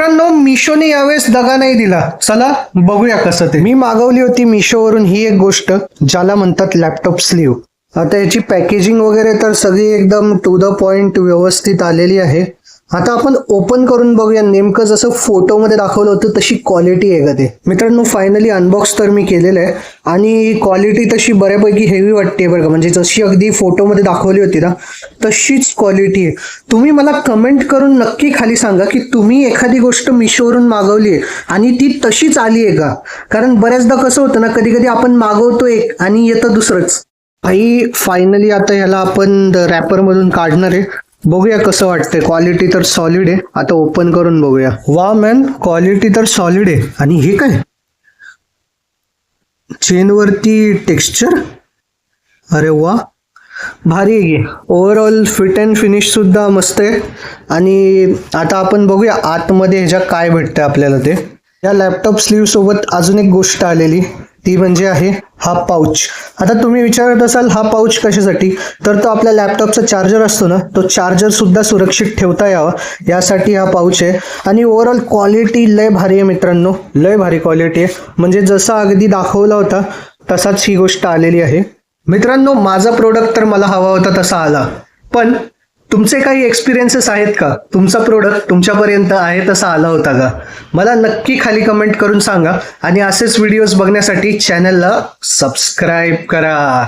मित्रांनो, मिशोने यावेळेस दगा नाही दिला. चला बघूया कसं ते. मी मागवली होती मिशोवरून ही एक गोष्ट, ज्याला म्हणतात लॅपटॉप स्लीव. आता याची पॅकेजिंग वगैरे तर सगळी एकदम टू द पॉइंट व्यवस्थित आलेली आहे. आता आपण ओपन करून बघूया नेमकं जसं फोटोमध्ये दाखवलं होतं तशी क्वालिटी आहे का ते. मित्रांनो, फायनली अनबॉक्स तर मी केलेलं आहे आणि क्वालिटी तशी बऱ्यापैकी हेवी वाटते बरं का. म्हणजे जशी अगदी फोटोमध्ये दाखवली होती ना तशीच क्वालिटी आहे. तुम्ही मला कमेंट करून नक्की खाली सांगा की तुम्ही एखादी गोष्ट मिशोवरून मागवली आहे आणि ती तशीच आली आहे का. कारण बऱ्याचदा कसं होतं ना, कधी कधी आपण मागवतो एक आणि येतं दुसरंच. आई फायनली आता ह्याला आपण रॅपरमधून काढणार आहे. बघूया कसं वाटतंय. क्वालिटी तर सॉलिड आहे. आता ओपन करून बघूया. वा मॅन, क्वालिटी तर सॉलिड आहे. आणि हे काय, चेनवरती टेक्स्चर, अरे वा भारी आहे. ओव्हरऑल फिट अँड फिनिश सुद्धा मस्त आहे. आणि आता आपण बघूया आतमध्ये ह्याच्या काय भेटतं आपल्याला ते. या लॅपटॉप स्लीव सोबत अजून एक गोष्ट आलेली, ती म्हणजे आहे हा पाऊच. आता तुम्ही विचारत असाल हा पाऊच कशासाठी, तर तो आपल्या लॅपटॉपचा चार्जर असतो ना, तो चार्जर सुद्धा सुरक्षित ठेवता यावा यासाठी हा पाऊच आहे. आणि ओव्हरऑल क्वालिटी लय भारी आहे मित्रांनो, लय भारी क्वालिटी आहे. म्हणजे जसा अगदी दाखवला होता तसाच ही गोष्ट आलेली आहे. मित्रांनो, माझा प्रोडक्ट तर मला हवा होता तसा आला, पण तुमचे काही एक्सपिरियन्सेस आहेत का? तुमचा प्रोडक्ट तुमच्यापर्यंत आहे तसा आला होता का? मला नक्की खाली कमेंट करून सांगा. आणि असेच व्हिडिओज बघण्यासाठी चॅनलला सबस्क्राईब करा.